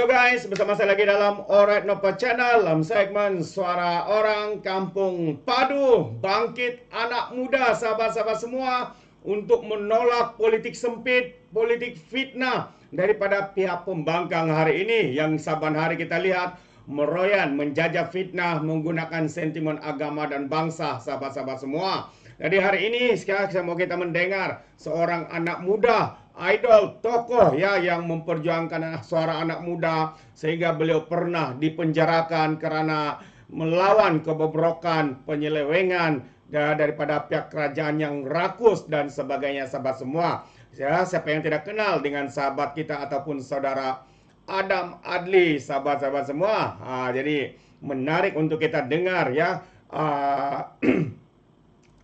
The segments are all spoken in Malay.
Halo guys, bersama saya lagi dalam Alright Nova Channel dalam segmen Suara Orang Kampung Padu. Bangkit anak muda, sahabat-sahabat semua, untuk menolak politik sempit, politik fitnah daripada pihak pembangkang hari ini yang saban hari kita lihat meroyan, menjajah fitnah menggunakan sentimen agama dan bangsa, sahabat-sahabat semua. Jadi hari ini sekarang kita mendengar seorang anak muda, idol, tokoh ya yang memperjuangkan suara anak muda sehingga beliau pernah dipenjarakan karena melawan kebobrokan, penyelewengan daripada pihak kerajaan yang rakus dan sebagainya, sahabat semua. Ya, siapa yang tidak kenal dengan sahabat kita ataupun saudara Adam Adli, sahabat-sahabat semua. Jadi menarik untuk kita dengar ya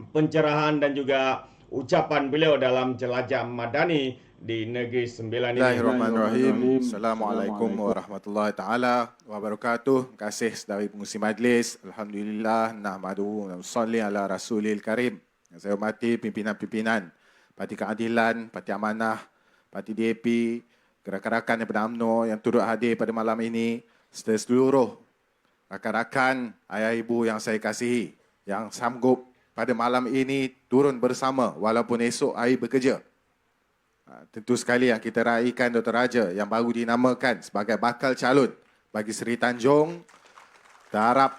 pencerahan dan juga ucapan beliau dalam jelajah madani di Negeri Sembilan ini. Bismillahirrahmanirrahim. Assalamualaikum warahmatullahi taala wabarakatuh. Terima kasih saudari pengurusi majlis. Alhamdulillah, nahmadu wa nusalli ala rasulil karim. Yang saya hormati pimpinan-pimpinan Parti Keadilan, Parti Amanah, Parti DAP, rakan-rakan daripada UMNO yang turut hadir pada malam ini, serta seluruh rakan-rakan, ayah ibu yang saya kasihi, yang sanggup pada malam ini turun bersama walaupun esok hari bekerja. Tentu sekali yang kita raikan Dr. Raja yang baru dinamakan sebagai bakal calon bagi Seri Tanjung. Kita harap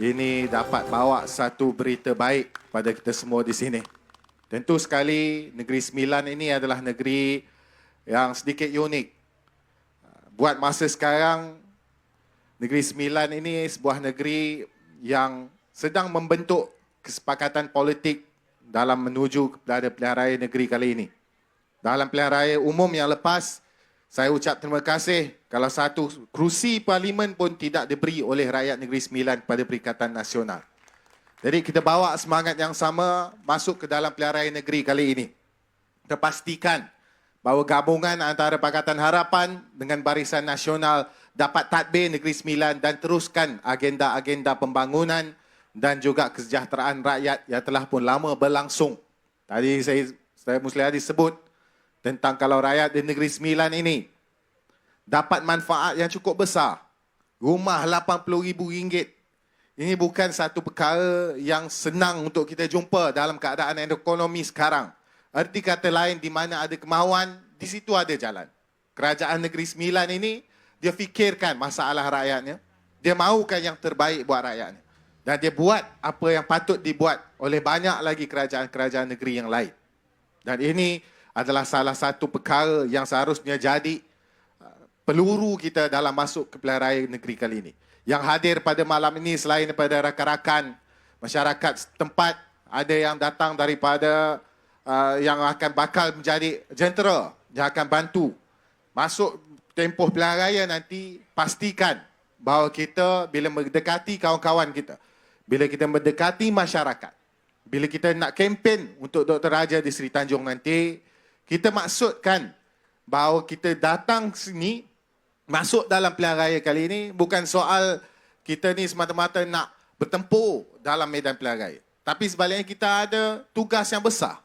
ini dapat bawa satu berita baik pada kita semua di sini. Tentu sekali Negeri Sembilan ini adalah negeri yang sedikit unik. Buat masa sekarang, Negeri Sembilan ini sebuah negeri yang sedang membentuk kesepakatan politik dalam menuju kepada pilihan raya negeri kali ini. Dalam pilihan raya umum yang lepas, saya ucap terima kasih kalau satu kerusi parlimen pun tidak diberi oleh rakyat Negeri Sembilan kepada Perikatan Nasional. Jadi kita bawa semangat yang sama masuk ke dalam pilihan raya negeri kali ini. Kita pastikan bahawa gabungan antara Pakatan Harapan dengan Barisan Nasional dapat tadbir Negeri Sembilan dan teruskan agenda-agenda pembangunan dan juga kesejahteraan rakyat yang telah pun lama berlangsung. Tadi saya Muslihat disebut tentang kalau rakyat di Negeri Sembilan ini dapat manfaat yang cukup besar. Rumah RM80,000. Ini bukan satu perkara yang senang untuk kita jumpa dalam keadaan ekonomi sekarang. Arti kata lain, di mana ada kemahuan, di situ ada jalan. Kerajaan Negeri Sembilan ini, dia fikirkan masalah rakyatnya. Dia mahukan yang terbaik buat rakyatnya. Dan dia buat apa yang patut dibuat oleh banyak lagi kerajaan-kerajaan negeri yang lain. Dan ini adalah salah satu perkara yang seharusnya jadi peluru kita dalam masuk ke pilihan raya negeri kali ini. Yang hadir pada malam ini selain daripada rakan-rakan masyarakat setempat, ada yang datang daripada yang akan bakal menjadi jentera, yang akan bantu masuk tempoh pilihan raya nanti. Pastikan bahawa kita bila mendekati kawan-kawan kita, bila kita mendekati masyarakat, bila kita nak kempen untuk Dr. Raja di Seri Tanjung nanti, kita maksudkan bahawa kita datang sini, masuk dalam pilihan raya kali ini, bukan soal kita ni semata-mata nak bertempur dalam medan pilihan raya. Tapi sebaliknya kita ada tugas yang besar.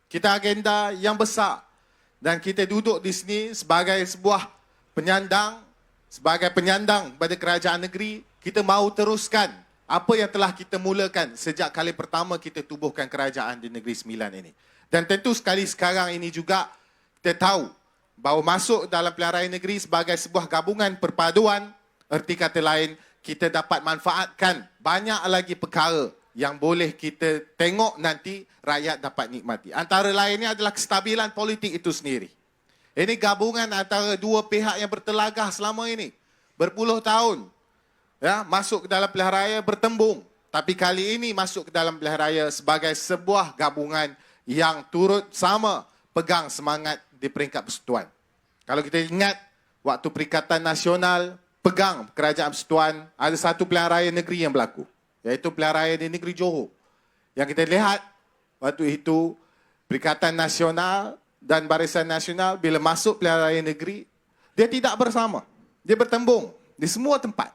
Kita agenda yang besar. Dan kita duduk di sini sebagai sebuah penyandang, sebagai penyandang pada kerajaan negeri, kita mahu teruskan apa yang telah kita mulakan sejak kali pertama kita tubuhkan kerajaan di Negeri Sembilan ini. Dan tentu sekali sekarang ini juga kita tahu bahawa masuk dalam pilihan raya negeri sebagai sebuah gabungan perpaduan, erti kata lain, kita dapat manfaatkan banyak lagi perkara yang boleh kita tengok nanti rakyat dapat nikmati. Antara lainnya adalah kestabilan politik itu sendiri. Ini gabungan antara dua pihak yang bertelagah selama ini. Berpuluh tahun. Ya, masuk ke dalam pilihan raya bertembung. Tapi kali ini masuk ke dalam pilihan raya sebagai sebuah gabungan yang turut sama pegang semangat di peringkat persekutuan. Kalau kita ingat, waktu Perikatan Nasional pegang kerajaan persekutuan, ada satu pilihan raya negeri yang berlaku, iaitu pilihan raya di negeri Johor. Yang kita lihat, waktu itu Perikatan Nasional dan Barisan Nasional bila masuk pilihan raya negeri, dia tidak bersama. Dia bertembung di semua tempat.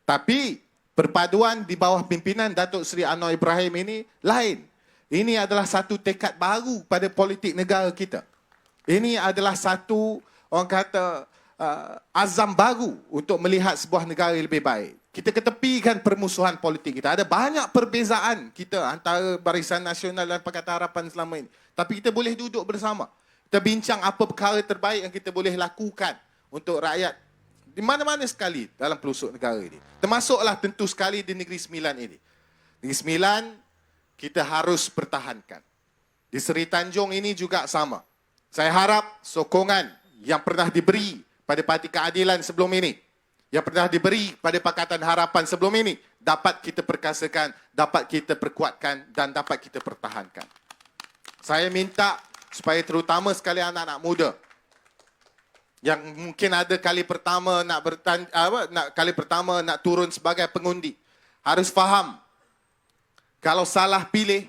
Tapi perpaduan di bawah pimpinan Datuk Seri Anwar Ibrahim ini lain. Ini adalah satu tekad baru pada politik negara kita. Ini adalah satu, orang kata, azam baru untuk melihat sebuah negara yang lebih baik. Kita ketepikan permusuhan politik kita. Ada banyak perbezaan kita antara Barisan Nasional dan Pakatan Harapan selama ini. Tapi kita boleh duduk bersama. Kita bincang apa perkara terbaik yang kita boleh lakukan untuk rakyat di mana-mana sekali dalam pelosok negara ini. Termasuklah tentu sekali di Negeri Sembilan ini. Negeri Sembilan kita harus pertahankan. Di Seri Tanjung ini juga sama. Saya harap sokongan yang pernah diberi pada Parti Keadilan sebelum ini, yang pernah diberi pada Pakatan Harapan sebelum ini, dapat kita perkasakan, dapat kita perkuatkan dan dapat kita pertahankan. Saya minta supaya terutama sekali anak-anak muda yang mungkin ada kali pertama nak turun sebagai pengundi, harus faham kalau salah pilih,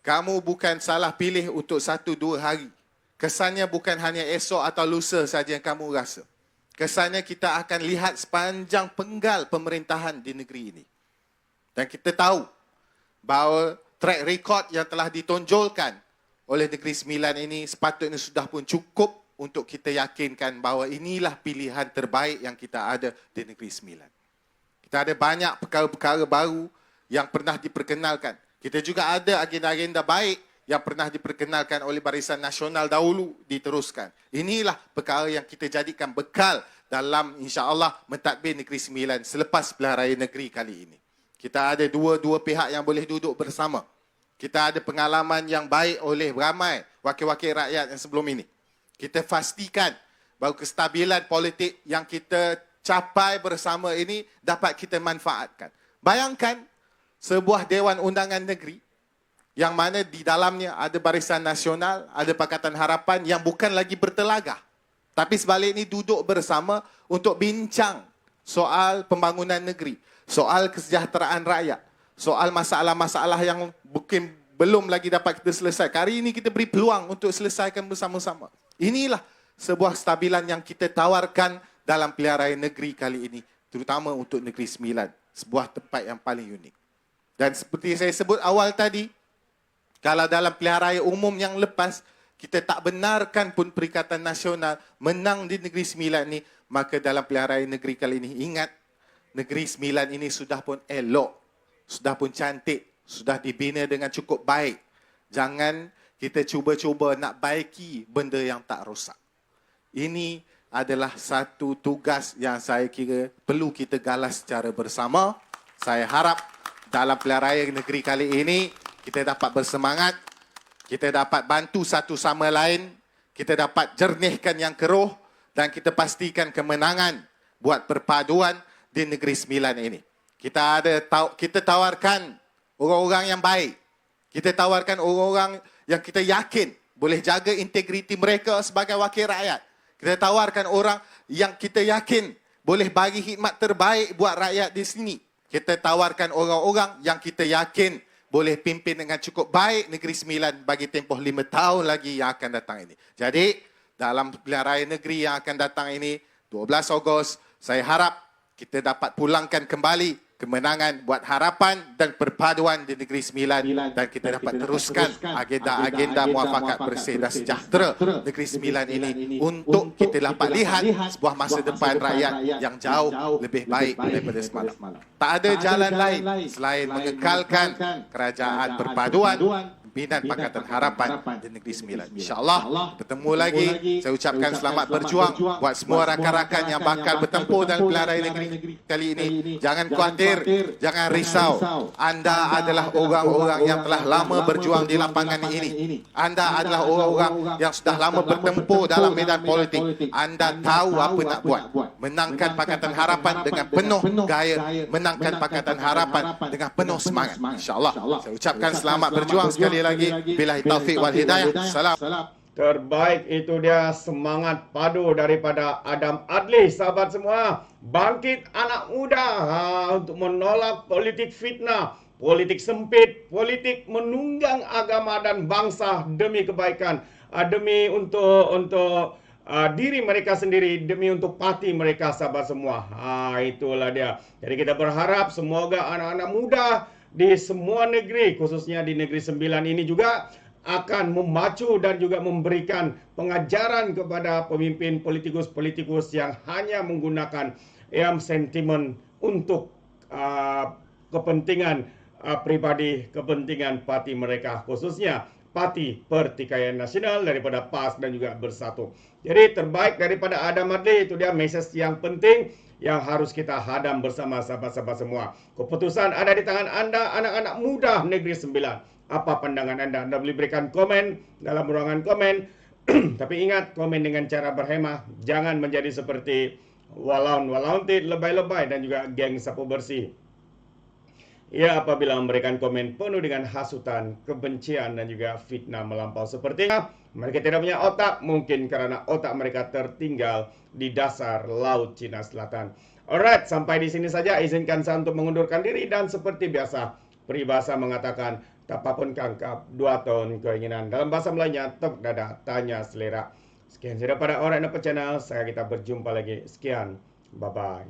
kamu bukan salah pilih untuk 1-2 hari. Kesannya bukan hanya esok atau lusa saja yang kamu rasa. Kesannya kita akan lihat sepanjang penggal pemerintahan di negeri ini. Dan kita tahu bahawa track record yang telah ditonjolkan oleh Negeri Sembilan ini sepatutnya sudah pun cukup untuk kita yakinkan bahawa inilah pilihan terbaik yang kita ada di Negeri Sembilan. Kita ada banyak perkara-perkara baru yang pernah diperkenalkan. Kita juga ada agenda-agenda baik yang pernah diperkenalkan oleh Barisan Nasional dahulu diteruskan. Inilah perkara yang kita jadikan bekal dalam insya-Allah mentadbir Negeri Sembilan selepas pilihan raya negeri kali ini. Kita ada dua pihak yang boleh duduk bersama. Kita ada pengalaman yang baik oleh ramai wakil-wakil rakyat yang sebelum ini. Kita pastikan bahawa kestabilan politik yang kita capai bersama ini dapat kita manfaatkan. Bayangkan sebuah Dewan Undangan Negeri yang mana di dalamnya ada Barisan Nasional, ada Pakatan Harapan yang bukan lagi bertelagah. Tapi sebaliknya duduk bersama untuk bincang soal pembangunan negeri, soal kesejahteraan rakyat, soal masalah-masalah yang mungkin belum lagi dapat kita selesaikan. Hari ini kita beri peluang untuk selesaikan bersama-sama. Inilah sebuah kestabilan yang kita tawarkan dalam pilihan raya negeri kali ini, terutama untuk Negeri Sembilan, sebuah tempat yang paling unik. Dan seperti saya sebut awal tadi, kalau dalam pilihan raya umum yang lepas, kita tak benarkan pun Perikatan Nasional menang di Negeri Sembilan ini, maka dalam pilihan raya negeri kali ini, ingat, Negeri Sembilan ini sudah pun elok, sudah pun cantik, sudah dibina dengan cukup baik. Jangan kita cuba-cuba nak baiki benda yang tak rosak. Ini adalah satu tugas yang saya kira perlu kita galas secara bersama. Saya harap dalam pilihan raya negeri kali ini, kita dapat bersemangat, kita dapat bantu satu sama lain, kita dapat jernihkan yang keruh dan kita pastikan kemenangan buat perpaduan di Negeri Sembilan ini. Kita tawarkan orang-orang yang baik. Kita tawarkan orang-orang yang kita yakin boleh jaga integriti mereka sebagai wakil rakyat. Kita tawarkan orang yang kita yakin boleh bagi khidmat terbaik buat rakyat di sini. Kita tawarkan orang-orang yang kita yakin boleh pimpin dengan cukup baik Negeri Sembilan bagi tempoh 5 tahun lagi yang akan datang ini. Jadi, dalam pilihan raya negeri yang akan datang ini, 12 Ogos, saya harap kita dapat pulangkan kembali kemenangan buat harapan dan perpaduan di Negeri Sembilan dan kita dapat teruskan agenda-agenda muafakat bersih dan sejahtera Negeri Sembilan ini untuk kita dapat lihat sebuah masa depan rakyat yang jauh lebih baik daripada semalam. Tak ada jalan lain selain mengekalkan kerajaan perpaduan pimpinan Pakatan Harapan di Negeri Sembilan. InsyaAllah bertemu lagi. Saya ucapkan selamat berjuang buat semua rakan-rakan yang bakal bertempur dalam pilihan raya negeri kali ini. Jangan khawatir, jangan risau. Anda adalah orang-orang yang telah lama berjuang di lapangan ini. Anda adalah orang-orang yang sudah lama bertempur dalam medan politik. Anda tahu apa nak buat. Menangkan Pakatan Harapan dengan penuh gaya. Menangkan Pakatan Harapan dengan penuh semangat. InsyaAllah. Saya ucapkan selamat berjuang sekali lagi. Billahi taufiq wal hidayah. Salam. Terbaik itu dia semangat padu daripada Adam Adli, sahabat semua. Bangkit anak muda untuk menolak politik fitnah, politik sempit, politik menunggang agama dan bangsa demi kebaikan, demi untuk diri mereka sendiri, demi untuk parti mereka, sahabat semua. Itulah dia. Jadi kita berharap semoga anak-anak muda di semua negeri, khususnya di Negeri Sembilan ini juga akan memacu dan juga memberikan pengajaran kepada pemimpin politikus-politikus yang hanya menggunakan sentimen untuk kepentingan pribadi, kepentingan parti mereka, khususnya Parti Pertikaian Nasional daripada PAS dan juga Bersatu. Jadi terbaik daripada Adam Adli, itu dia mesej yang penting yang harus kita hadam bersama sahabat-sahabat semua. Keputusan ada di tangan anda, anak-anak muda Negeri Sembilan. Apa pandangan anda? Anda boleh berikan komen dalam ruangan komen. Tapi ingat, komen dengan cara berhemah. Jangan menjadi seperti walaun-walauntit, lebay-lebay dan juga geng sapu bersih. Ya, apabila memberikan komen penuh dengan hasutan, kebencian dan juga fitnah melampau sepertinya, mereka tidak punya otak, mungkin karena otak mereka tertinggal di dasar Laut Cina Selatan. Alright, sampai di sini saja. Izinkan saya untuk mengundurkan diri dan seperti biasa, peribahasa mengatakan, tapapun kangkap, 2 tahun keinginan. Dalam bahasa Melayunya, tok dada, tanya selera. Sekian saja pada Alright Napa Channel. Saya kita berjumpa lagi. Sekian. Bye-bye.